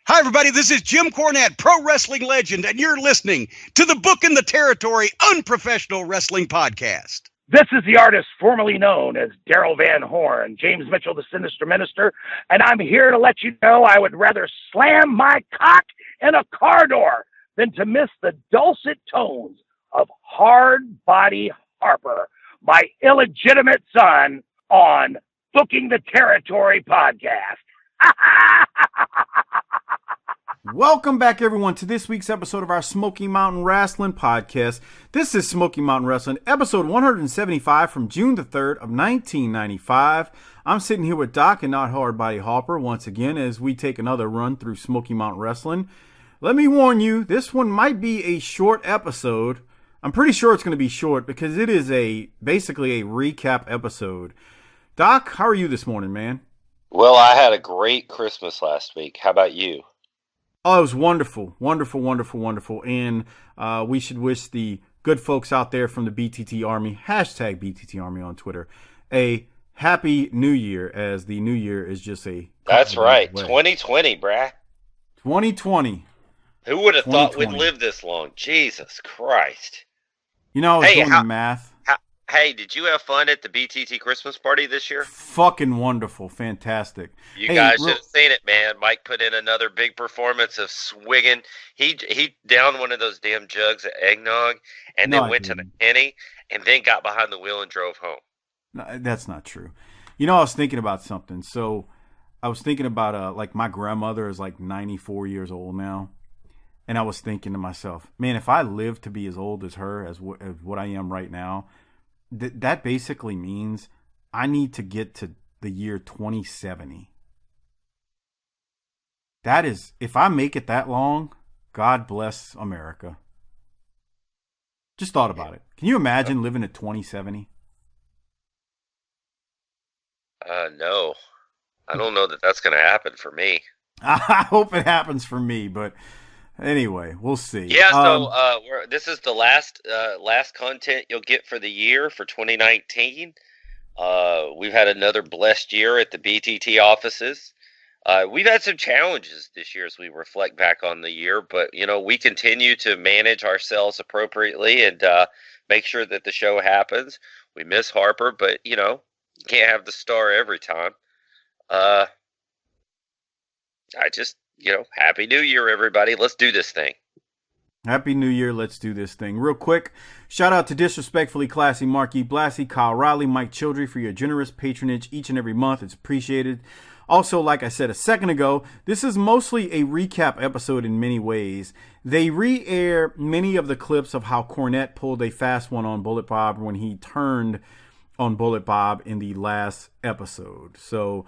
Hi, everybody. This is Jim Cornette, pro wrestling legend, and you're listening to the Book in the Territory Unprofessional Wrestling Podcast. This is the artist formerly known as Daryl Van Horn, James Mitchell, the Sinister Minister, and I'm here to let you know I would rather slam my cock in a car door than to miss the dulcet tones of Hard Body Harper, my illegitimate son, on Booking the Territory podcast. Welcome back, everyone, to this week's episode of our Smoky Mountain Rasslin podcast. This is Smoky Mountain Wrestling, episode 175 from June the 3rd of 1995. I'm sitting here with Doc and not Hard Body Harper once again as we take another run through Smoky Mountain Wrestling. Let me warn you, this one might be a short episode. I'm pretty sure it's going to be short because it is basically a recap episode. Doc, how are you this morning, man? Well, I had a great Christmas last week. How about you? Oh, it was wonderful, wonderful, wonderful, wonderful. And we should wish the good folks out there from the BTT Army, hashtag BTT Army on Twitter, a happy new year, as the new year is just a... That's right, 2020, brah. 2020. Who would have thought we'd live this long? Jesus Christ. You know, I was doing the math. Hey, did you have fun at the BTT Christmas party this year? Fucking wonderful. Fantastic. You guys should have seen it, man. Mike put in another big performance of swigging. He downed one of those damn jugs of eggnog and then went to the Henny and then got behind the wheel and drove home. No, that's not true. You know, I was thinking about something. So I was thinking about, like, my grandmother is like 94 years old now. And I was thinking to myself, man, if I live to be as old as her, as what I am right now, that basically means I need to get to the year 2070. That is, if I make it that long, God bless America. Just thought about it. Can you imagine living at 2070? No. I don't know that that's going to happen for me. I hope it happens for me, but anyway, we'll see. Yeah, so this is the last content you'll get for the year for 2019. We've had another blessed year at the BTT offices. We've had some challenges this year as we reflect back on the year, but we continue to manage ourselves appropriately and make sure that the show happens. We miss Harper, but you can't have the star every time. Happy New Year, everybody. Let's do this thing. Happy New Year. Let's do this thing. Real quick, shout out to Disrespectfully Classy, Marky Blassie, Kyle Riley, Mike Childry for your generous patronage each and every month. It's appreciated. Also, like I said a second ago, this is mostly a recap episode in many ways. They re-air many of the clips of how Cornette pulled a fast one on Bullet Bob when he turned on Bullet Bob in the last episode. So,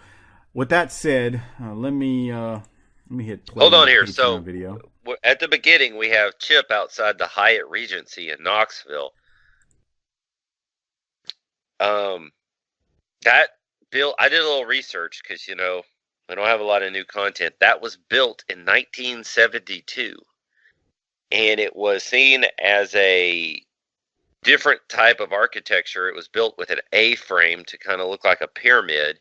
with that said, let me hit play. Hold on here. So, video. At the beginning, we have Chip outside the Hyatt Regency in Knoxville. That built. I did a little research because I don't have a lot of new content. That was built in 1972, and it was seen as a different type of architecture. It was built with an A-frame to kind of look like a pyramid.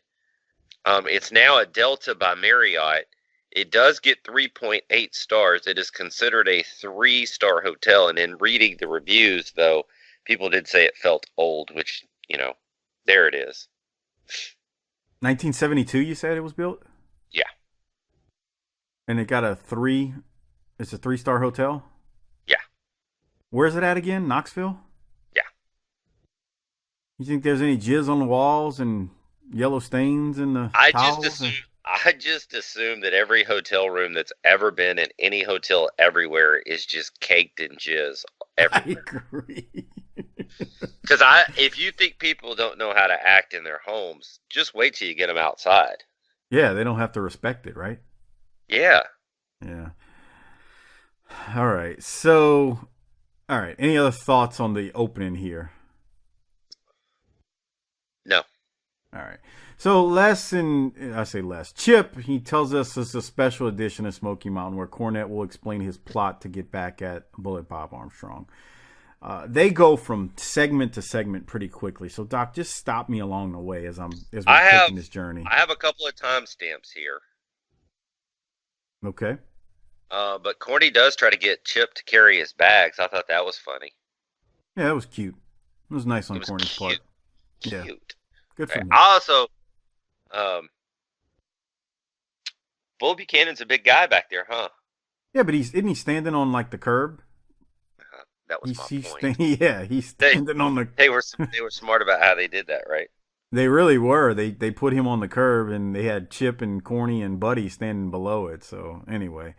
It's now a Delta by Marriott. It does get 3.8 stars. It is considered a 3-star hotel. And in reading the reviews, though, people did say it felt old, which, there it is. 1972, you said it was built? Yeah. And it got it's a 3-star hotel? Yeah. Where's it at again? Knoxville? Yeah. You think there's any jizz on the walls and yellow stains in the towels? I just assume that every hotel room that's ever been in any hotel everywhere is just caked in jizz everywhere. I agree. Because if you think people don't know how to act in their homes, just wait till you get them outside. Yeah, they don't have to respect it, right? Yeah. Yeah. All right. So, any other thoughts on the opening here? No. All right. So Chip, he tells us it's a special edition of Smoky Mountain where Cornette will explain his plot to get back at Bullet Bob Armstrong. They go from segment to segment pretty quickly. So Doc, just stop me along the way as we're taking this journey. I have a couple of timestamps here. Okay. But Corny does try to get Chip to carry his bags. I thought that was funny. Yeah, it was cute. It was nice on It was Corny's part. cute. Yeah, Cute. good for Right. him. Also, Bull Buchanan's a big guy back there, huh? Yeah, but isn't he standing on like the curb? That was my point. He's standing on the. They were smart about how they did that, right? They really were. They put him on the curb, and they had Chip and Corny and Buddy standing below it. So anyway,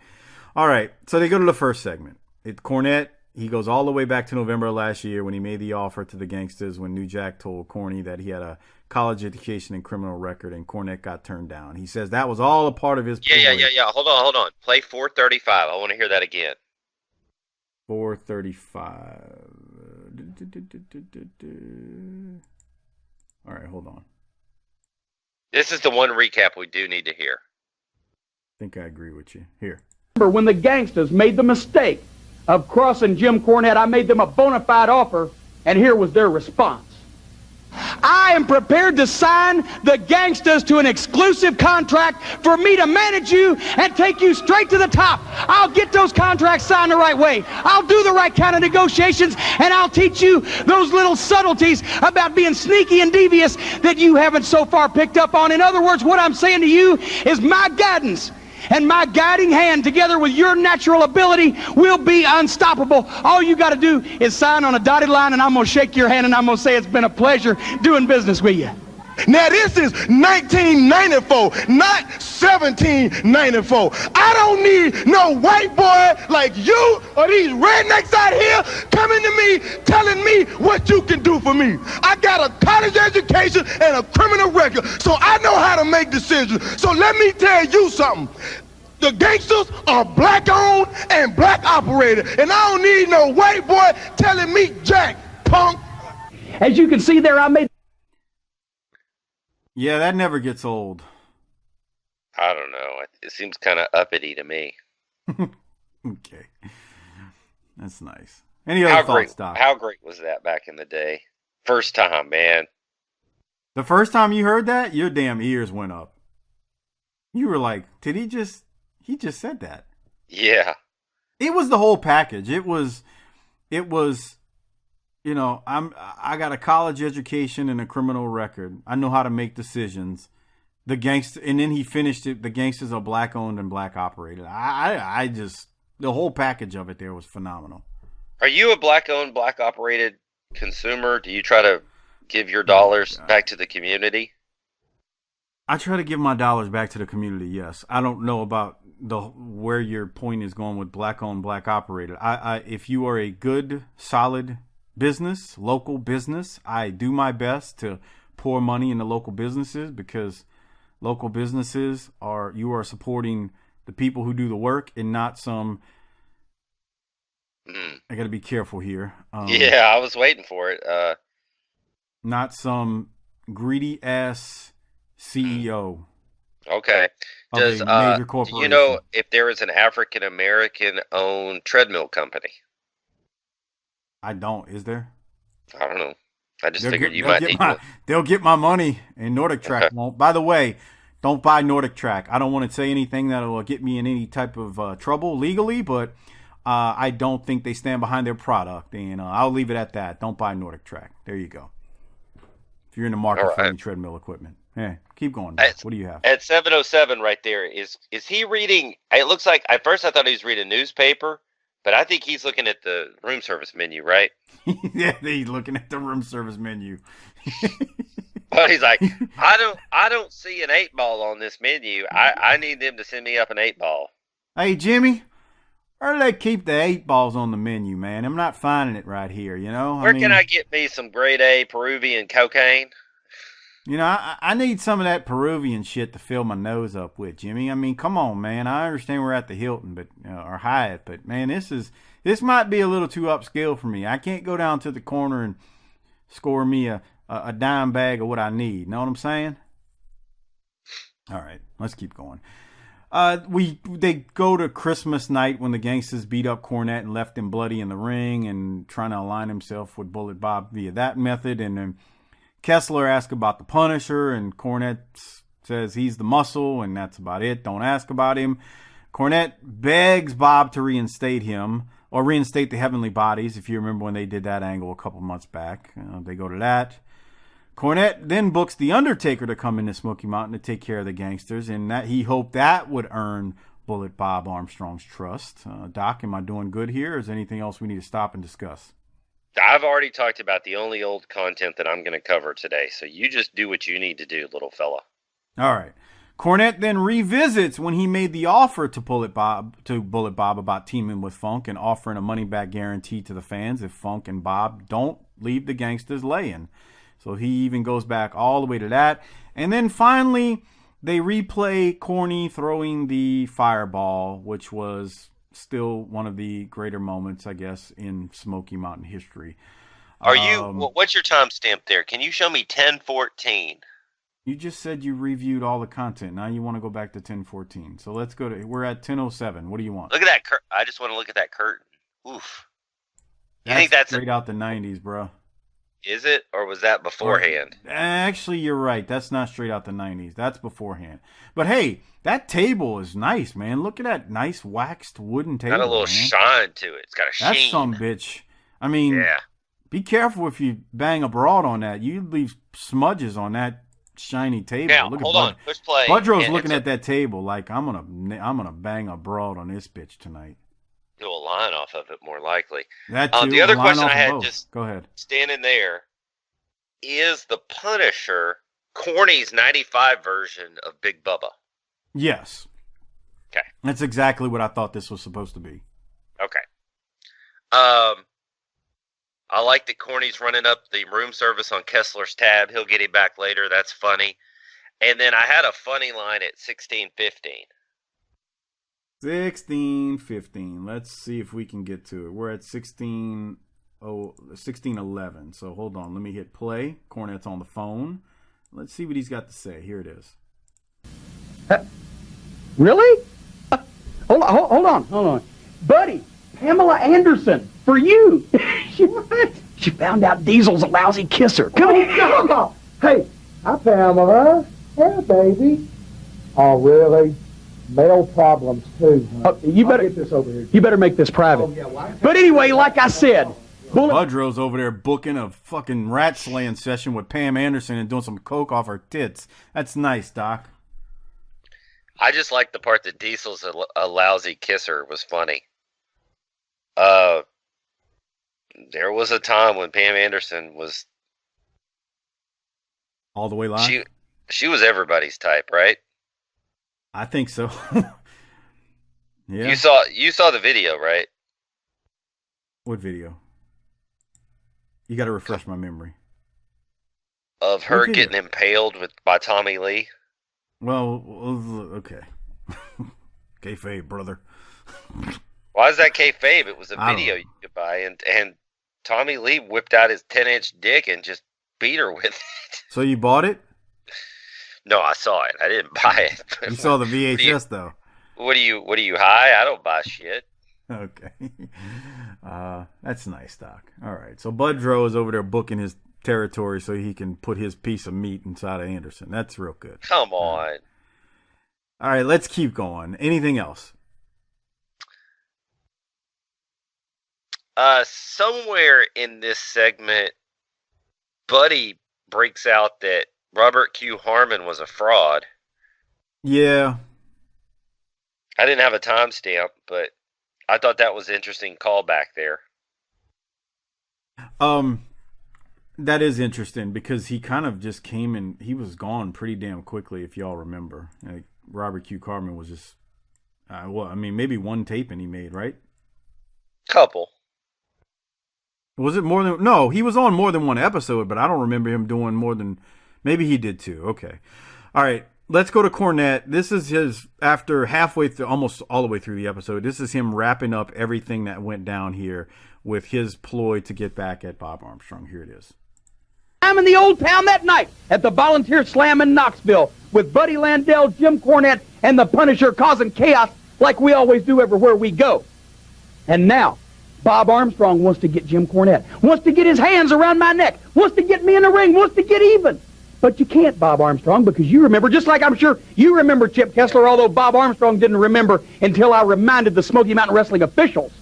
all right. So they go to the first segment. Cornette. He goes all the way back to November of last year when he made the offer to the gangsters when New Jack told Corny that he had a college education and criminal record, and Cornette got turned down. He says that was all a part of his. Yeah. Hold on. Play 435. I want to hear that again. 435. All right, hold on. This is the one recap we do need to hear. I think I agree with you. Here. Remember when the gangsters made the mistake of crossing Jim Cornette, I made them a bona fide offer, and here was their response. I am prepared to sign the gangsters to an exclusive contract for me to manage you and take you straight to the top. I'll get those contracts signed the right way. I'll do the right kind of negotiations, and I'll teach you those little subtleties about being sneaky and devious that you haven't so far picked up on. In other words, what I'm saying to you is my guidance and my guiding hand together with your natural ability will be unstoppable. All you got to do is sign on a dotted line, and I'm going to shake your hand, and I'm going to say it's been a pleasure doing business with you. Now this is 1994, not 1794. I don't need no white boy like you or these rednecks out here coming to me telling me what you can do for me. I got a college education and a criminal record, so I know how to make decisions. So let me tell you something. The gangsters are black owned and black operated, and I don't need no white boy telling me jack, punk. As you can see there, I made... Yeah, that never gets old. I don't know. It seems kind of uppity to me. Okay. That's nice. Any other thoughts, Doc? How great was that back in the day? First time, man. The first time you heard that, your damn ears went up. You were like, did he just said that? Yeah. It was the whole package. It was, you know, I got a college education and a criminal record. I know how to make decisions. The gangster, and then he finished it. The gangsters are black owned and black operated. I just, the whole package of it there was phenomenal. Are you a black owned, black operated consumer? Do you try to give your dollars back to the community? I try to give my dollars back to the community. Yes. I don't know about where your point is going with black owned, black operated. If you are a good, solid business, local business, I do my best to pour money into local businesses because local businesses you are supporting the people who do the work and not some. I got to be careful here. Yeah, I was waiting for it. Not some greedy ass CEO. Okay. Does major do you know if there is an African American owned treadmill company? I don't. Is there? I don't know. I just figured you might need one. They'll get my money, and Nordic Track won't. By the way, don't buy Nordic Track. I don't want to say anything that will get me in any type of trouble legally, but I don't think they stand behind their product, and I'll leave it at that. Don't buy Nordic Track. There you go. If you're in the market for any treadmill equipment. Yeah, keep going. What do you have? At 7:07 right there, is he reading? It looks like, at first I thought he was reading a newspaper, but I think he's looking at the room service menu, right? Yeah, he's looking at the room service menu. But he's like, I don't see an 8-ball on this menu. I need them to send me up an 8-ball. Hey, Jimmy, where do they keep the 8-balls on the menu, man? I'm not finding it right here, you know? Where can I get me some grade A Peruvian cocaine? You know, I need some of that Peruvian shit to fill my nose up with, Jimmy. I mean, come on, man. I understand we're at the Hilton, but or Hyatt, but man, this might be a little too upscale for me. I can't go down to the corner and score me a dime bag of what I need. Know what I'm saying? All right, let's keep going. They go to Christmas night when the gangsters beat up Cornette and left him bloody in the ring and trying to align himself with Bullet Bob via that method, and then Kessler asks about the Punisher, and Cornette says he's the muscle, and that's about it. Don't ask about him. Cornette begs Bob to reinstate him, or reinstate the Heavenly Bodies, if you remember when they did that angle a couple months back. They go to that. Cornette then books The Undertaker to come into Smoky Mountain to take care of the gangsters, and that he hoped that would earn Bullet Bob Armstrong's trust. Doc, am I doing good here, or is there anything else we need to stop and discuss? I've already talked about the only old content that I'm going to cover today, so you just do what you need to do, little fella. All right. Cornette then revisits when he made the offer to Bullet Bob about teaming with Funk and offering a money-back guarantee to the fans if Funk and Bob don't leave the gangsters laying. So he even goes back all the way to that. And then finally, they replay Corny throwing the fireball, which was still one of the greater moments, I guess, in Smoky Mountain history. What's your timestamp there? Can you show me 10:14? You just said you reviewed all the content. Now you want to go back to 10:14. So let's go to, we're at 10:07. What do you want? Look at that curtain. I just want to look at that curtain. Oof. You think that's straight out the 90s, bro? Is it? Or was that beforehand? Actually, you're right. That's not straight out the 90s. That's beforehand. But hey, that table is nice, man. Look at that nice waxed wooden table. Got a little shine to it. It's got a sheen. That's some bitch. I mean, yeah. Be careful if you bang a broad on that. You leave smudges on that shiny table. Now, look hold on. Let's play. Budrow's looking at that table like I'm gonna bang a broad on this bitch tonight. Do a line off of it, more likely. That too, the other question I had, just go ahead. Standing there, is the Punisher Corny's '95 version of Big Bubba? Yes. Okay. That's exactly what I thought this was supposed to be. Okay. I like that Corny's running up the room service on Kessler's tab. He'll get him back later. That's funny. And then I had a funny line at 16:15. 16:15. Let's see if we can get to it. We're at 16:11. So hold on. Let me hit play. Cornette's on the phone. Let's see what he's got to say. Here it is. Really? Hold on. Buddy, Pamela Anderson, for you. She found out Diesel's a lousy kisser. Come on. Hey, hi, Pamela. Hey, baby. Oh, really? Male problems, too. Huh? You better get this over here. You better make this private. Oh, yeah, but anyway, like I said, Budrow's over there booking a fucking rat slaying session with Pam Anderson and doing some coke off her tits. That's nice, Doc. I just like the part that Diesel's a lousy kisser was funny. There was a time when Pam Anderson was all the way live. She was everybody's type, right? I think so. Yeah. You saw the video, right? What video? You got to refresh my memory. Of her getting impaled by Tommy Lee. Well, okay. Kayfabe, brother. Why is that kayfabe? It was a video you could buy, and Tommy Lee whipped out his 10-inch dick and just beat her with it. So you bought it? No, I saw it. I didn't buy it. You saw the VHS though. What are you high? I don't buy shit. Okay. That's nice, Doc. All right. So Budrow is over there booking his territory so he can put his piece of meat inside of Anderson. That's real good. Come on. All right, let's keep going. Anything else? Somewhere in this segment, Buddy breaks out that Robert Q. Harmon was a fraud. Yeah. I didn't have a timestamp, but I thought that was an interesting callback there. That is interesting because he kind of just came and he was gone pretty damn quickly, if y'all remember. Like, Robert Q. Harmon was just, maybe one taping he made, right? Couple. Was it more than... No, he was on more than one episode, but I don't remember him doing more than... Maybe he did too. Okay. All right. Let's go to Cornette. This is his... After halfway through... Almost all the way through the episode, this is him wrapping up everything that went down here with his ploy to get back at Bob Armstrong. Here it is. I'm in the old town that night at the Volunteer Slam in Knoxville with Buddy Landel, Jim Cornette, and the Punisher causing chaos like we always do everywhere we go. And now... Bob Armstrong wants to get Jim Cornette, wants to get his hands around my neck, wants to get me in the ring, wants to get even. But you can't, Bob Armstrong, because you remember, just like I'm sure you remember Chip Kessler, although Bob Armstrong didn't remember until I reminded the Smoky Mountain Wrestling officials.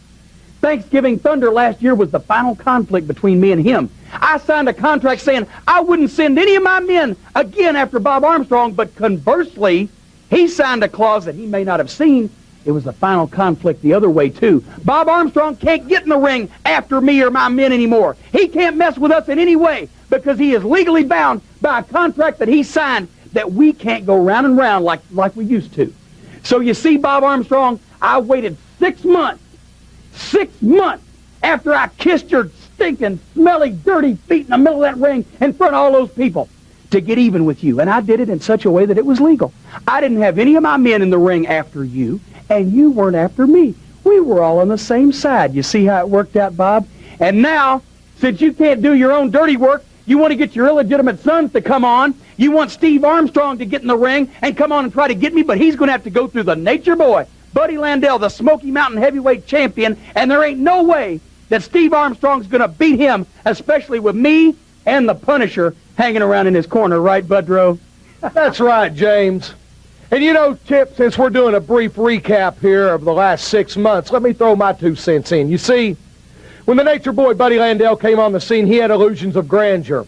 Thanksgiving Thunder last year was the final conflict between me and him. I signed a contract saying I wouldn't send any of my men again after Bob Armstrong, but conversely, he signed a clause that he may not have seen. It was the final conflict the other way, too. Bob Armstrong can't get in the ring after me or my men anymore. He can't mess with us in any way because he is legally bound by a contract that he signed that we can't go round and round like we used to. So you see, Bob Armstrong, I waited 6 months after I kissed your stinking, smelly, dirty feet in the middle of that ring in front of all those people to get even with you. And I did it in such a way that it was legal. I didn't have any of my men in the ring after you, and you weren't after me. We were all on the same side. You see how it worked out, Bob? And now, since you can't do your own dirty work, you want to get your illegitimate sons to come on. You want Steve Armstrong to get in the ring and come on and try to get me, but he's going to have to go through the Nature Boy, Buddy Landel, the Smoky Mountain Heavyweight Champion, and there ain't no way that Steve Armstrong's going to beat him, especially with me and the Punisher hanging around in his corner, right, Budrow? That's right, James. And you know, Chip, since we're doing a brief recap here of the last 6 months, let me throw my 2 cents in. You see, when the Nature Boy Buddy Landel came on the scene, he had illusions of grandeur.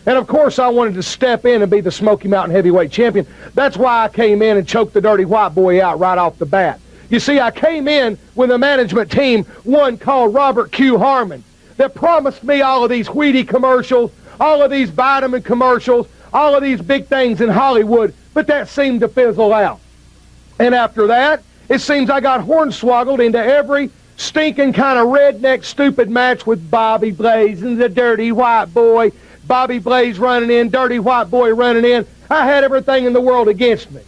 And of course, I wanted to step in and be the Smoky Mountain Heavyweight Champion. That's why I came in and choked the Dirty White Boy out right off the bat. You see, I came in with a management team, one called Robert Q. Harmon, that promised me all of these Wheatie commercials, all of these vitamin commercials, all of these big things in Hollywood, but that seemed to fizzle out. And after that, it seems I got hornswoggled into every stinking kind of redneck stupid match with Bobby Blaze and the Dirty White Boy. Bobby Blaze running in, Dirty White Boy running in. I had everything in the world against me.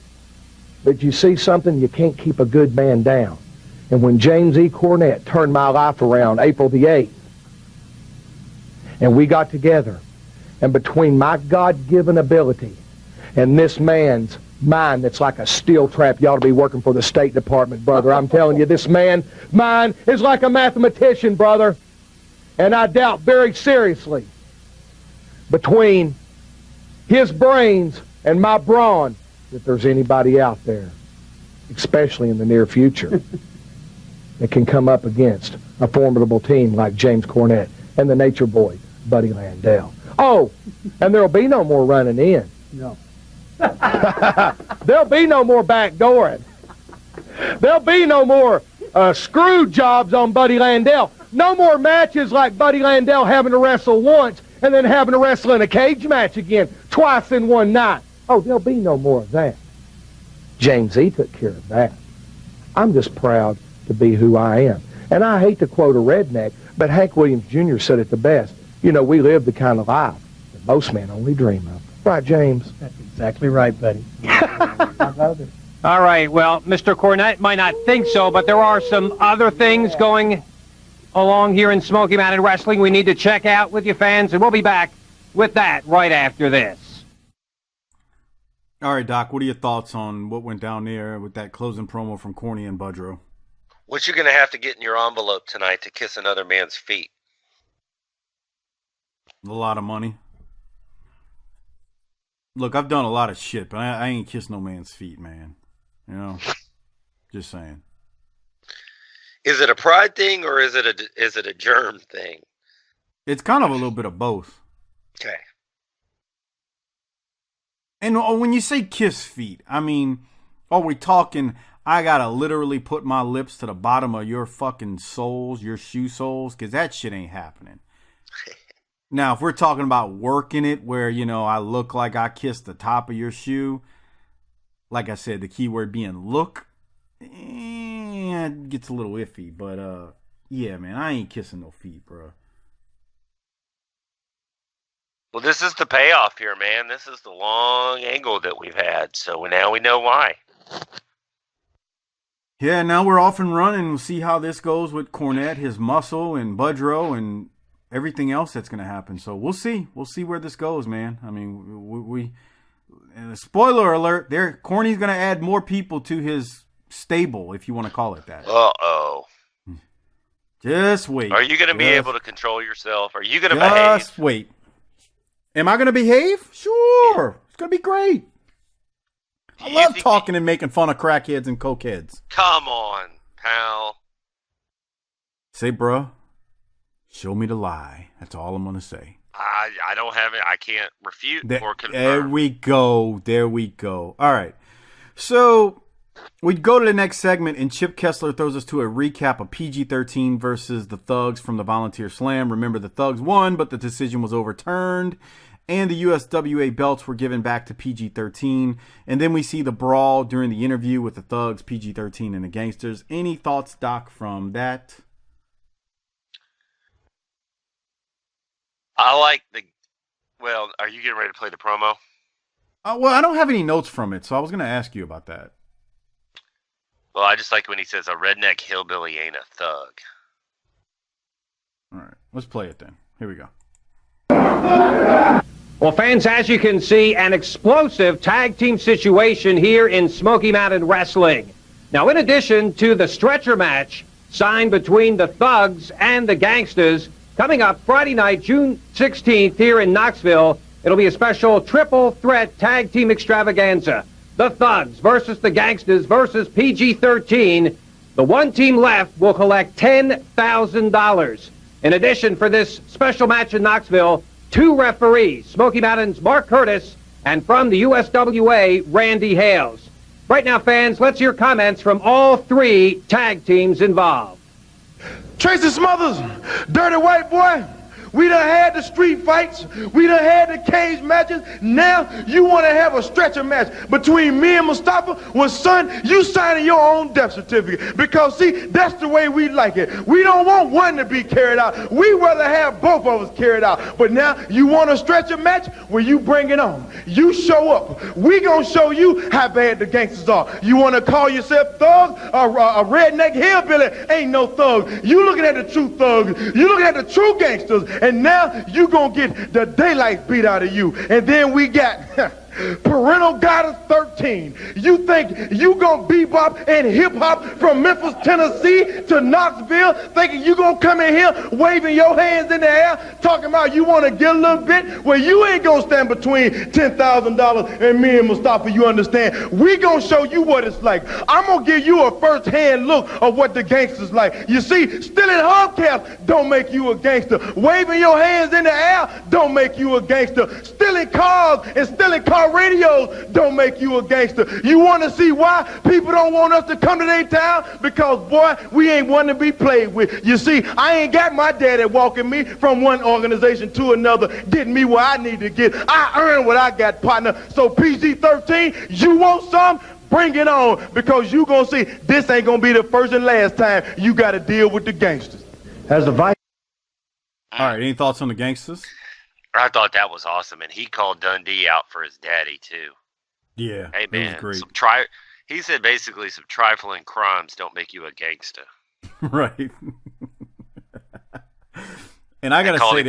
But you see something, you can't keep a good man down. And when James E. Cornette turned my life around April the 8th, and we got together, and between my God-given ability and this man's mind that's like a steel trap, you ought to be working for the State Department, brother. I'm telling you, this man, mine, is like a mathematician, brother. And I doubt very seriously, between his brains and my brawn, that there's anybody out there, especially in the near future, that can come up against a formidable team like James Cornette and the Nature Boy, Buddy Landel. Oh, and there'll be no more running in. No. There'll be no more backdooring. There'll be no more screw jobs on Buddy Landel. No more matches like Buddy Landel having to wrestle once and then having to wrestle in a cage match again twice in one night. Oh, there'll be no more of that. James E. took care of that. I'm just proud to be who I am. And I hate to quote a redneck, but Hank Williams Jr. said it the best. You know, we live the kind of life that most men only dream of. Right, James? That's exactly right, buddy. I love it. All right, well, Mr. Cornette might not think so, but there are some other things going along here in Smoky Mountain Wrestling we need to check out with you fans, and we'll be back with that right after this. All right, Doc, what are your thoughts on what went down there with that closing promo from Corny and Budrow? What you going to have to get in your envelope tonight to kiss another man's feet? A lot of money. Look, I've done a lot of shit, but I ain't kissed no man's feet, man. You know? Just saying. Is it a pride thing or is it a germ thing? It's kind of a little bit of both. Okay. And when you say kiss feet, I mean, are we talking, I gotta literally put my lips to the bottom of your fucking soles, your shoe soles? Because that shit ain't happening. Now, if we're talking about working it where, you know, I look like I kissed the top of your shoe, like I said, the key word being look, it gets a little iffy. But, yeah, man, I ain't kissing no feet, bro. Well, this is the payoff here, man. This is the long angle that we've had. So now we know why. Yeah, now we're off and running. We'll see how this goes with Cornette, his muscle, and Budrow, and everything else that's going to happen. So we'll see. We'll see where this goes, man. I mean, we spoiler alert, Corny's going to add more people to his stable, if you want to call it that. Uh-oh. Just wait. Are you going to be able to control yourself? Are you going to behave? Just wait. Am I going to behave? Sure. It's going to be great. I love talking and making fun of crackheads and cokeheads. Come on, pal. Say, bruh, show me the lie. That's all I'm going to say. I don't have it. I can't refute or confirm. There we go. There we go. All right. So we go to the next segment, and Chip Kessler throws us to a recap of PG-13 versus the Thugs from the Volunteer Slam. Remember, the Thugs won, but the decision was overturned, and the USWA belts were given back to PG-13. And then we see the brawl during the interview with the Thugs, PG-13, and the Gangsters. Any thoughts, Doc, from that? I like well, are you getting ready to play the promo? Well, I don't have any notes from it, so I was going to ask you about that. Well, I just like when he says a redneck hillbilly ain't a thug. All right, let's play it then. Here we go. Well, fans, as you can see, an explosive tag team situation here in Smoky Mountain Wrestling. Now, in addition to the stretcher match signed between the Thugs and the Gangsters, coming up Friday night, June 16th here in Knoxville, it'll be a special triple threat tag team extravaganza. The Thugs versus the Gangsters versus PG-13. The one team left will collect $10,000. In addition, for this special match in Knoxville, 2 referees, Smoky Mountain's Mark Curtis and from the USWA, Randy Hales. Right now, fans, let's hear comments from all 3 tag teams involved. Tracy Smothers, dirty white boy. We done had the street fights. We done had the cage matches. Now you want to have a stretcher match between me and Mustafa? Well, son, you signing your own death certificate. Because, see, that's the way we like it. We don't want one to be carried out. We rather have both of us carried out. But now you want a stretcher match? Well, you bring it on. You show up. We gonna show you how bad the gangsters are. You want to call yourself thug? A redneck hillbilly ain't no thug. You looking at the true thugs. You looking at the true gangsters. And now you gonna get the daylight beat out of you. And then we got Parental Guidance 13. You think you gonna bebop and hip hop from Memphis, Tennessee to Knoxville, thinking you gonna come in here waving your hands in the air, talking about you wanna get a little bit? Well, you ain't gonna stand between $10,000 and me and Mustafa, you understand? We gonna show you what it's like. I'm gonna give you a first-hand look of what the gangsters like. You see, stealing hubcaps don't make you a gangster. Waving your hands in the air don't make you a gangster. Stealing cars and stealing car radios don't make you a gangster. You want to see why people don't want us to come to their town? Because, boy, we ain't one to be played with. You see, I ain't got my daddy walking me from one organization to another, getting me where I need to get. I earn what I got, partner. So PG-13, you want some? Bring it on, because you gonna see this ain't gonna be the first and last time you got to deal with the gangsters. As the vice. All right, any thoughts on the gangsters? I thought that was awesome, and he called Dundee out for his daddy too. Yeah, hey man, it was great. He said basically some trifling crimes don't make you a gangster. Right. And I gotta say,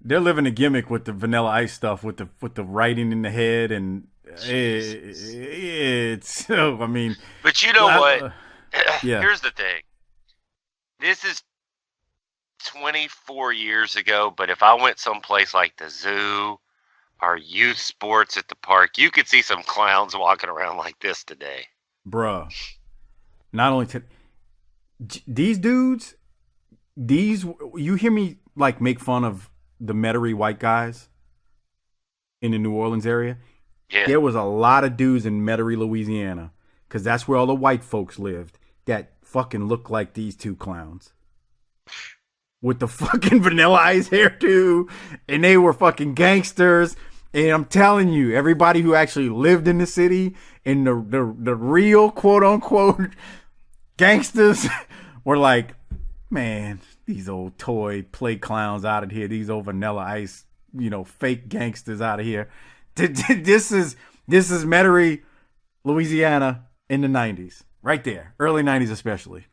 they're living a gimmick with the Vanilla Ice stuff, with the writing in the head, and it's so. I mean, but you know what? Yeah. Here's the thing. This is 24 years ago, but if I went someplace like the zoo or youth sports at the park, you could see some clowns walking around like this today. Bruh. Not only these dudes, you hear me like make fun of the Metairie white guys in the New Orleans area? Yeah. There was a lot of dudes in Metairie, Louisiana, because that's where all the white folks lived, that fucking looked like these 2 clowns. With the fucking Vanilla Ice hairdo, and they were fucking gangsters. And I'm telling you, everybody who actually lived in the city and the real quote unquote gangsters were like, man, these old toy play clowns out of here, these old Vanilla Ice, fake gangsters out of here. This is Metairie, Louisiana in the 90s, right there, early 90s especially.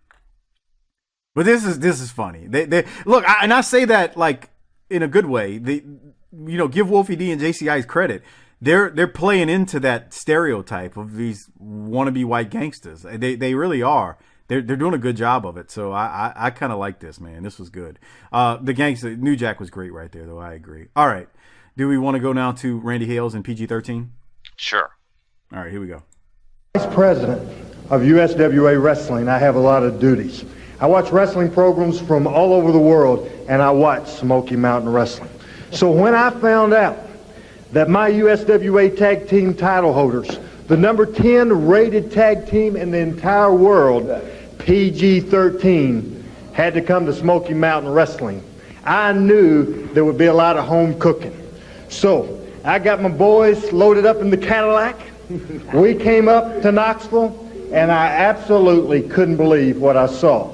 But this is funny. They look, and I say that like in a good way. Give Wolfie D and JCI's credit. They're playing into that stereotype of these wannabe white gangsters. They really are. They're doing a good job of it. So I kind of like this, man. This was good. The gangster New Jack was great right there, though. I agree. All right, Do we want to go now to Randy Hales and PG-13? Sure. All right, here we go. Vice President of USWA Wrestling, I have a lot of duties. I watch wrestling programs from all over the world, and I watch Smoky Mountain Wrestling. So when I found out that my USWA tag team title holders, the number 10 rated tag team in the entire world, PG-13, had to come to Smoky Mountain Wrestling, I knew there would be a lot of home cooking. So I got my boys loaded up in the Cadillac. We came up to Knoxville, and I absolutely couldn't believe what I saw.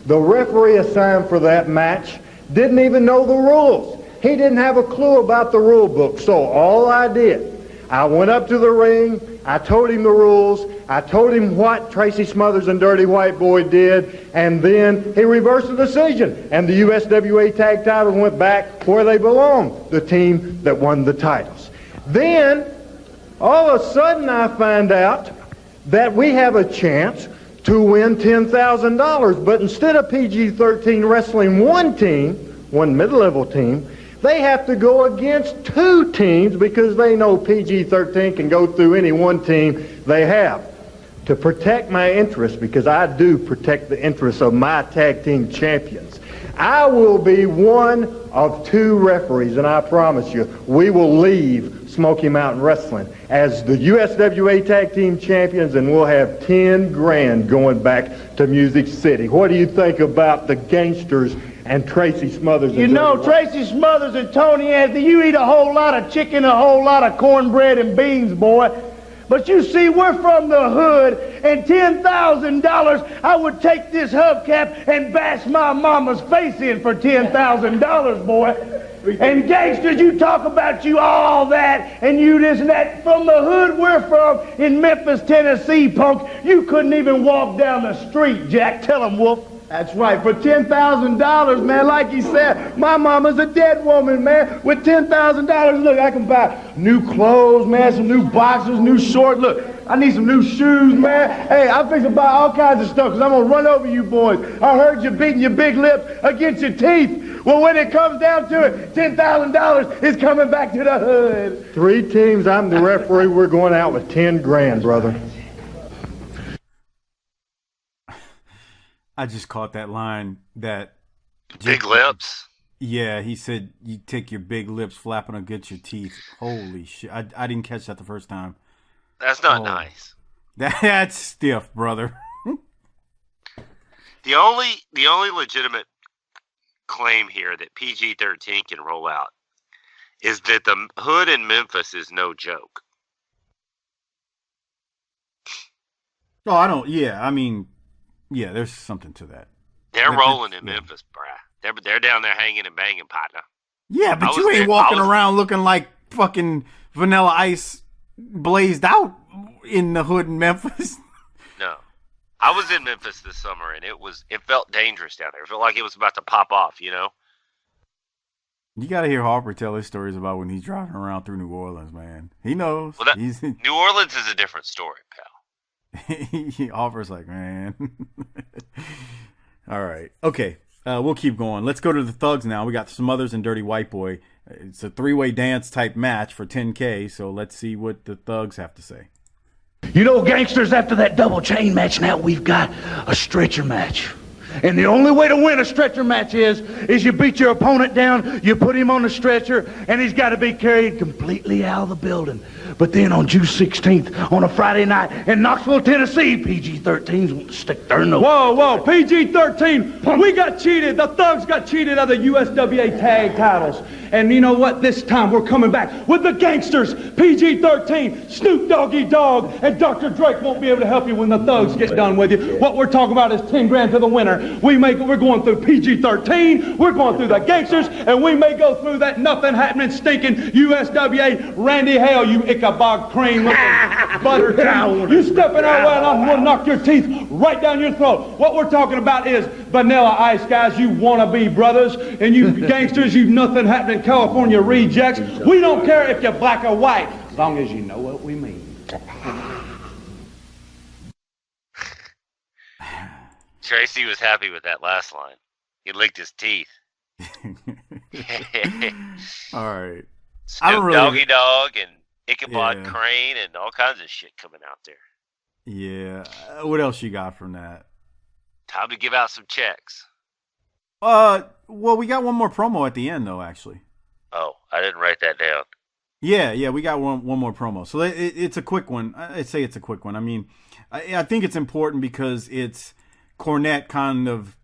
The referee assigned for that match didn't even know the rules. He didn't have a clue about the rule book. So all I did, I went up to the ring, I told him the rules, I told him what Tracy Smothers and Dirty White Boy did, and then he reversed the decision, and the USWA tag titles went back where they belong, the team that won the titles. Then, all of a sudden I find out that we have a chance to win $10,000, but instead of PG-13 wrestling one mid-level team, they have to go against two teams because they know PG-13 can go through any one team they have. To protect my interests, because I do protect the interests of my tag team champions, I will be one of two referees, and I promise you, we will leave Smoky Mountain Wrestling as the USWA Tag Team Champions, and we'll have 10 grand going back to Music City. What do you think about the Gangsters and Tracy Smothers? You know, Tracy Smothers and Tony Anthony, you eat a whole lot of chicken, a whole lot of cornbread and beans, boy. But you see, we're from the hood, and $10,000, I would take this hubcap and bash my mama's face in for $10,000, boy. And gangsters, you talk about you all that, and you this and that. From the hood we're from in Memphis, Tennessee, punk, you couldn't even walk down the street, Jack. Tell 'em, Wolf. That's right, for $10,000, man, like he said, my mama's a dead woman, man. With $10,000, look, I can buy new clothes, man, some new boxers, new shorts. Look, I need some new shoes, man. Hey, I'm fixing to buy all kinds of stuff because I'm going to run over you boys. I heard you beating your big lips against your teeth. Well, when it comes down to it, $10,000 is coming back to the hood. Three teams, I'm the referee, we're going out with 10 grand, brother. I just caught that line that... Big lips? Yeah, he said you take your big lips flapping against your teeth. Holy shit. I didn't catch that the first time. That's not nice. That's stiff, brother. The only legitimate claim here that PG-13 can roll out is that the hood in Memphis is no joke. Oh, I don't... Yeah, I mean... Yeah, there's something to that. They're rolling in Memphis, bruh. They're down there hanging and banging, partner. Yeah, but you ain't walking around looking like fucking Vanilla Ice blazed out in the hood in Memphis. No. I was in Memphis this summer, and it felt dangerous down there. It felt like it was about to pop off, you know? You got to hear Harper tell his stories about when he's driving around through New Orleans, man. He knows. Well, New Orleans is a different story, pal. Harper's like, man. All right. Okay. We'll keep going. Let's go to the Thugs now. We got Smothers and Dirty White Boy. It's a three-way dance type match for $10K, so let's see what the Thugs have to say. You know, gangsters, after that double chain match, now we've got a stretcher match. And the only way to win a stretcher match is you beat your opponent down, you put him on the stretcher, and he's got to be carried completely out of the building. But then on June 16th, on a Friday night in Knoxville, Tennessee, PG-13's want to stick their nose. Whoa, PG-13, we got cheated. The Thugs got cheated of the USWA tag titles. And you know what? This time we're coming back with the gangsters, PG-13, Snoop Doggy Dogg, and Dr. Drake won't be able to help you when the Thugs get done with you. What we're talking about is 10 grand to the winner. We're going through PG-13, we're going through the gangsters, and we may go through that nothing happening, stinking USWA Randy Hale, you Ichabod Crane looking butter towel. You step in our way and I'm going to knock your teeth right down your throat. What we're talking about is Vanilla Ice, guys, you wannabe brothers, and you gangsters, you nothing happening California rejects. We don't care if you're black or white, as long as you know what we mean. Tracy was happy with that last line. He licked his teeth. All right. Snoop Doggy Dog and Ichabod Crane and all kinds of shit coming out there. Yeah. What else you got from that? Time to give out some checks. Well, we got one more promo at the end, though, actually. Oh, I didn't write that down. Yeah, we got one more promo. So it's a quick one. I'd say it's a quick one. I mean, I think it's important because it's Cornette kind of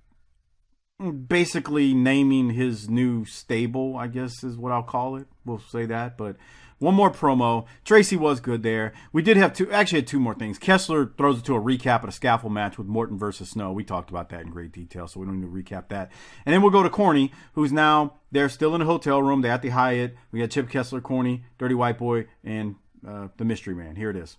basically naming his new stable, I guess is what I'll call it. We'll say that. But one more promo. Tracy was good there. We did have two more things. Kessler throws it to a recap of a scaffold match with Morton versus Snow. We talked about that in great detail, so we don't need to recap that. And then we'll go to Corny, who's now, they're still in the hotel room. They're at the Hyatt. We got Chip Kessler, Corny, Dirty White Boy, and the Mystery Man. Here it is.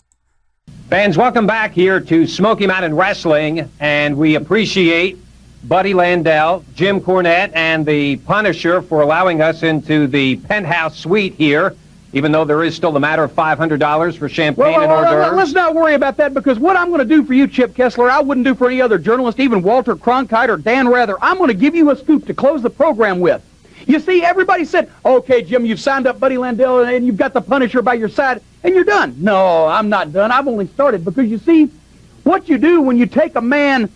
Fans, welcome back here to Smoky Mountain Wrestling, and we appreciate Buddy Landel, Jim Cornette, and the Punisher for allowing us into the penthouse suite here, even though there is still a matter of $500 for champagne and hors d'oeuvres. Let's not worry about that, because what I'm going to do for you, Chip Kessler, I wouldn't do for any other journalist, even Walter Cronkite or Dan Rather. I'm going to give you a scoop to close the program with. You see, everybody said, okay, Jim, you've signed up Buddy Landel and you've got the Punisher by your side, and you're done. No, I'm not done. I've only started, because you see, what you do when you take a man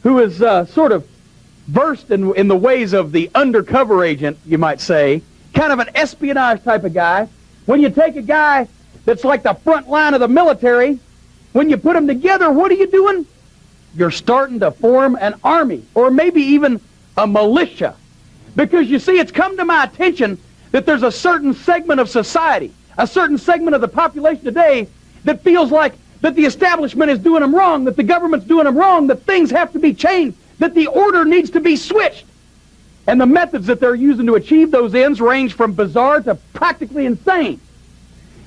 who is sort of versed in the ways of the undercover agent, you might say, kind of an espionage type of guy, when you take a guy that's like the front line of the military, when you put them together, what are you doing? You're starting to form an army, or maybe even a militia. Because you see, it's come to my attention that there's a certain segment of society, a certain segment of the population today that feels like that the establishment is doing them wrong, that the government's doing them wrong, that things have to be changed, that the order needs to be switched. And the methods that they're using to achieve those ends range from bizarre to practically insane.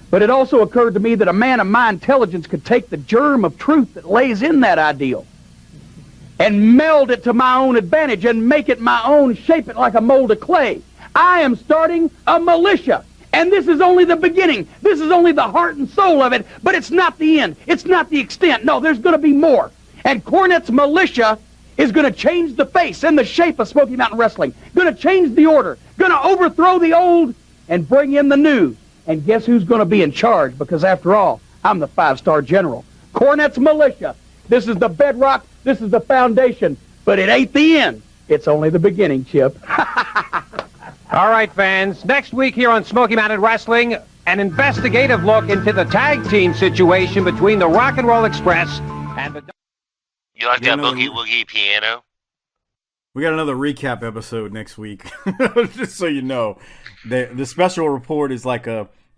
But it also occurred to me that a man of my intelligence could take the germ of truth that lays in that ideal and meld it to my own advantage and make it my own, shape it like a mold of clay. I am starting a militia. And this is only the beginning. This is only the heart and soul of it, but it's not the end. It's not the extent. No, there's going to be more. And Cornette's militia is going to change the face and the shape of Smoky Mountain Wrestling, going to change the order, going to overthrow the old and bring in the new. And guess who's going to be in charge? Because after all, I'm the 5-star general. Cornette's militia. This is the bedrock. This is the foundation. But it ain't the end. It's only the beginning, Chip. All right, fans. Next week here on Smoky Mountain Wrestling, an investigative look into the tag team situation between the Rock and Roll Express and the... You like that Boogie Woogie piano? We got another recap episode next week. Just so you know, the special report is like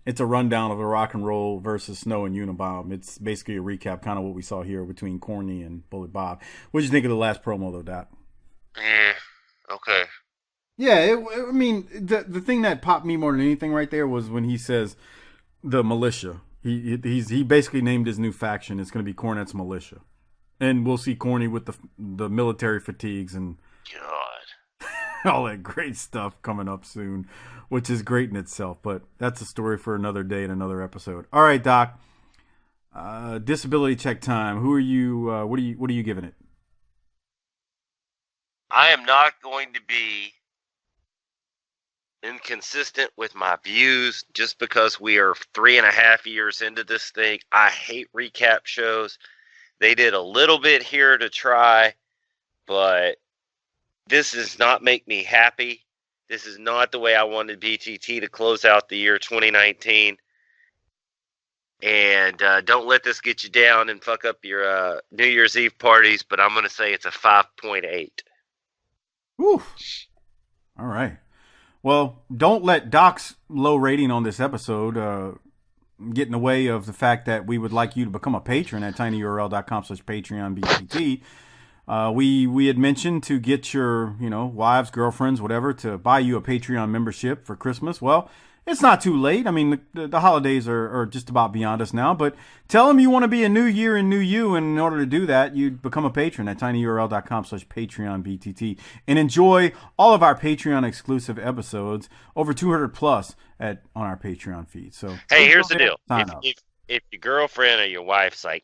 it's a rundown of the Rock and Roll versus Snow and Unabomb. It's basically a recap, kind of what we saw here between Corny and Bullet Bob. What did you think of the last promo, though, Doc? Okay. Yeah, I mean, the thing that popped me more than anything right there was when he says the militia. He basically named his new faction. It's going to be Cornette's militia. And we'll see Corny with the military fatigues and all that great stuff coming up soon, which is great in itself. But that's a story for another day and another episode. All right, Doc. Disability check time. Who are you? What are you giving it? I am not going to be inconsistent with my views just because we are 3.5 years into this thing. I hate recap shows. They did a little bit here to try, but this does not make me happy. This is not the way I wanted BTT to close out the year 2019. And don't let this get you down and fuck up your New Year's Eve parties, but I'm going to say it's a 5.8. Woo. All right. Well, don't let Doc's low rating on this episode get in the way of the fact that we would like you to become a patron at tinyurl.com/PatreonBTT. We had mentioned to get your, wives, girlfriends, whatever, to buy you a Patreon membership for Christmas. Well, it's not too late. I mean, the holidays are just about beyond us now, but tell them you want to be a new year and new you, and in order to do that, you become a patron at tinyurl.com/PatreonBTT and enjoy all of our Patreon exclusive episodes, over 200 plus on our Patreon feed. So, hey, here's the deal. If your girlfriend or your wife's like,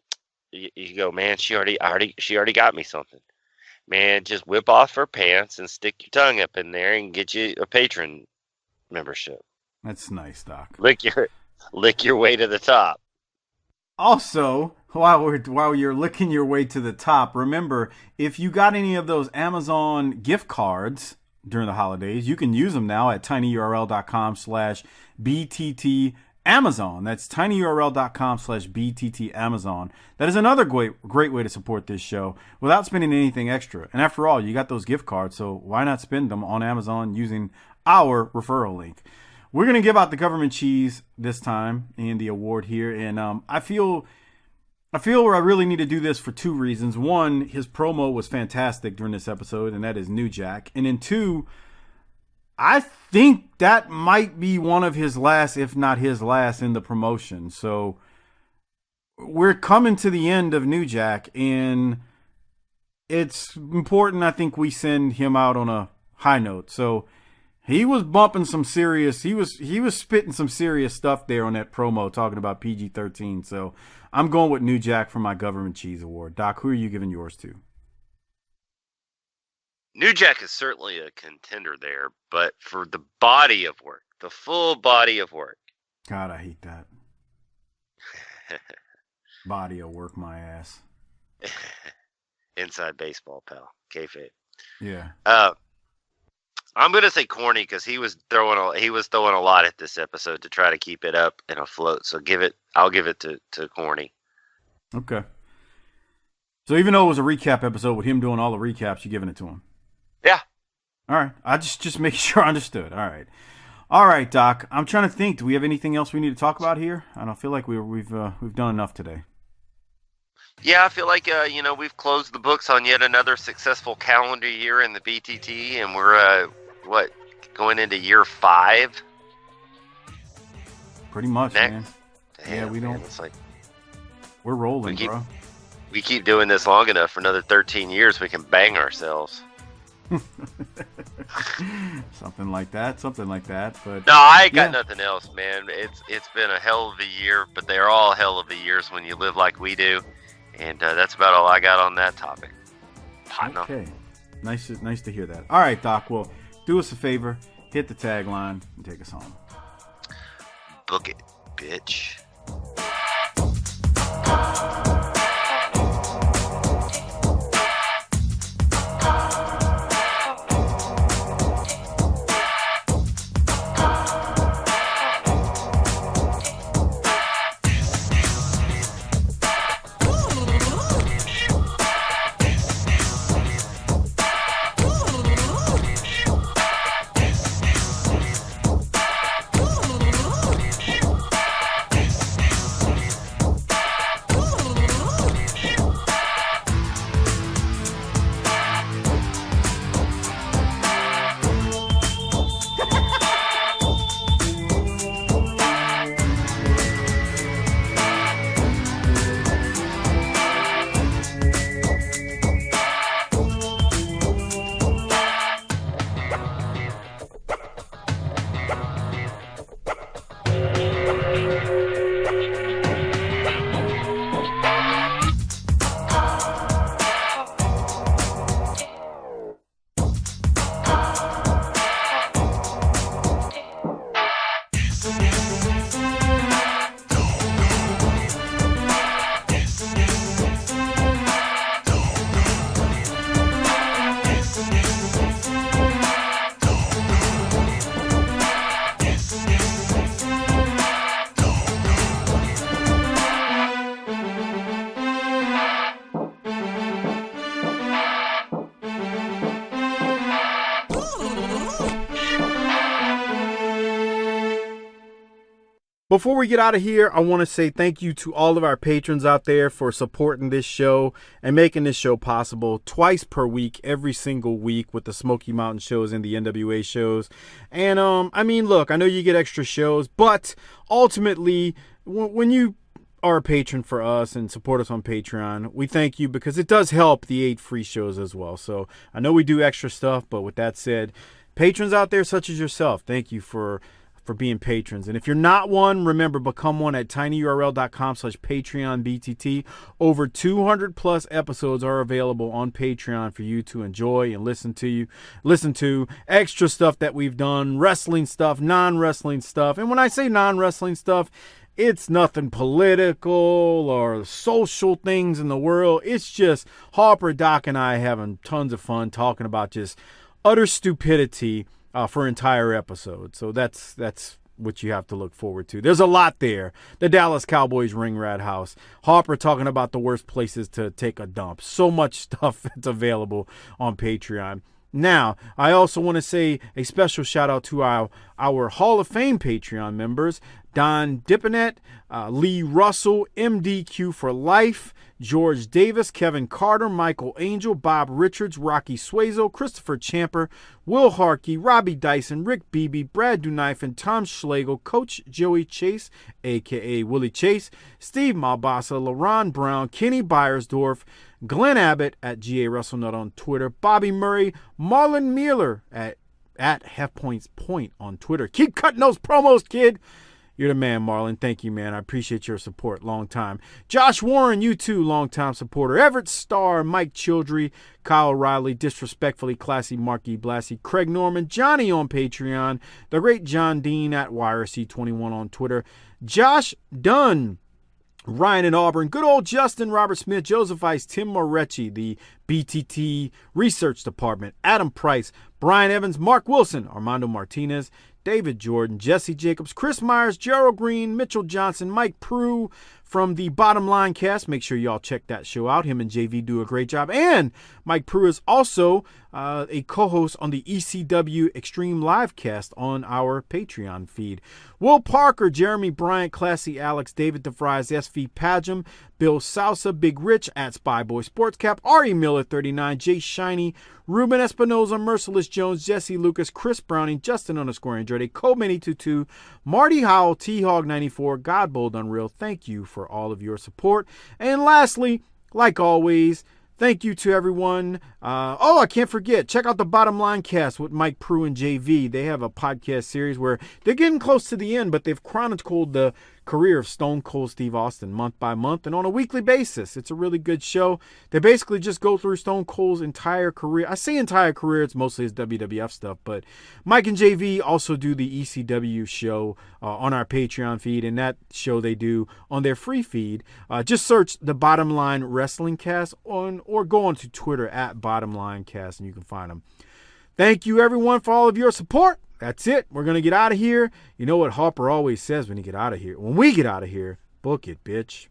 you go, man, she already got me something. Man, just whip off her pants and stick your tongue up in there and get you a patron membership. That's nice, Doc. Lick your way to the top. Also, while you're licking your way to the top, remember, if you got any of those Amazon gift cards during the holidays, you can use them now at tinyurl.com/BTTAmazon. That's tinyurl.com/BTTAmazon. That is another great way to support this show without spending anything extra. And after all, you got those gift cards, so why not spend them on Amazon using our referral link? We're going to give out the government cheese this time in the award here. And I feel where I really need to do this for two reasons. One, his promo was fantastic during this episode, and that is New Jack. And then two, I think that might be one of his last, if not his last, in the promotion. So we're coming to the end of New Jack, and it's important, I think, we send him out on a high note. So he was bumping some serious, he was spitting some serious stuff there on that promo talking about PG-13. So I'm going with New Jack for my government cheese award. Doc, who are you giving yours to? New Jack is certainly a contender there, but for the body of work, the full body of work. God, I hate that. Body of work, my ass. Inside baseball, pal. Kayfabe. Yeah. I'm gonna say corny because he was throwing a lot at this episode to try to keep it up and afloat. So I'll give it to corny. Okay. So even though it was a recap episode with him doing all the recaps, you're giving it to him. Yeah. All right. I just make sure I understood. All right, Doc. I'm trying to think. Do we have anything else we need to talk about here? I don't feel like we've done enough today. Yeah, I feel like we've closed the books on yet another successful calendar year in the BTT, and we're going into year 5. Pretty much, next. Man. Damn, yeah, we don't. Man, it's like we're rolling, bro. We keep doing this long enough for another 13 years, we can bang ourselves. Something like that. But no, I ain't got nothing else, man. It's been a hell of a year, but they're all hell of a years when you live like we do, and that's about all I got on that topic. Okay, nice to hear that. All right, Doc. Well, do us a favor, hit the tagline, and take us home. Book it, bitch. Before we get out of here, I want to say thank you to all of our patrons out there for supporting this show and making this show possible twice per week, every single week with the Smoky Mountain shows and the NWA shows. And, look, I know you get extra shows, but ultimately, when you are a patron for us and support us on Patreon, we thank you because it does help the 8 free shows as well. So I know we do extra stuff, but with that said, patrons out there such as yourself, thank you for for being patrons. And if you're not one, remember, become one at tinyurl.com/PatreonBTT. Over 200 plus episodes are available on Patreon for you to enjoy and listen to. Extra stuff that we've done, wrestling stuff, non-wrestling stuff. And when I say non-wrestling stuff, it's nothing political or social things in the world. It's just Harper, Doc, and I having tons of fun talking about just utter stupidity for entire episodes. So that's what you have to look forward to. There's a lot there. The Dallas Cowboys ring rat house. Harper talking about the worst places to take a dump. So much stuff that's available on Patreon. Now, I also want to say a special shout out to our Hall of Fame Patreon members, Don Dipponet, Lee Russell, MDQ for Life, George Davis, Kevin Carter, Michael Angel, Bob Richards, Rocky Suazo, Christopher Champer, Will Harkey, Robbie Dyson, Rick Beebe, Brad Duknife, and Tom Schlegel, Coach Joey Chase, a.k.a. Willie Chase, Steve Malbasa, LaRon Brown, Kenny Byersdorf, Glenn Abbott at GA WrestleNut on Twitter, Bobby Murray, Marlon Mueller at Halfpoints Point on Twitter. Keep cutting those promos, kid. You're the man, Marlon. Thank you, man. I appreciate your support. Long time. Josh Warren, you too, long-time supporter. Everett Starr, Mike Childry, Kyle Riley, Disrespectfully Classy, Marky Blassie, Craig Norman, Johnny on Patreon, the great John Dean at YRC21 on Twitter, Josh Dunn, Ryan in Auburn, good old Justin, Robert Smith, Joseph Ice, Tim Morecci, the BTT Research Department, Adam Price, Brian Evans, Mark Wilson, Armando Martinez, David Jordan, Jesse Jacobs, Chris Myers, Gerald Green, Mitchell Johnson, Mike Prue from the Bottom Line Cast. Make sure y'all check that show out. Him and JV do a great job. And Mike Prue is also a co-host on the ECW Extreme Live Cast on our Patreon feed. Will Parker, Jeremy Bryant, Classy Alex, David DeVries, SV Padgham, Bill Sousa, Big Rich at Spyboy Sportscap, Ari Miller 39, Jay Shiny, Ruben Espinoza, Merciless Jones, Jesse Lucas, Chris Browning, Justin _Andrade, Cole22, Marty Howell, T-Hog94, Godbold Unreal. Thank you for all of your support. And lastly, like always, thank you to everyone. I can't forget, check out the Bottom Line Cast with Mike Prue and JV. They have a podcast series where they're getting close to the end, but they've chronicled the career of Stone Cold Steve Austin month by month and on a weekly basis. It's a really good show. They basically just go through Stone Cold's entire career. I say entire career, it's mostly his WWF stuff, but Mike and JV also do the ECW show on our Patreon feed, and that show they do on their free feed. Just search the Bottom Line Wrestling Cast or go on to Twitter at Bottom Line Cast and you can find them. Thank you everyone for all of your support. That's it. We're going to get out of here. You know what Harper always says when we get out of here? Book it, bitch.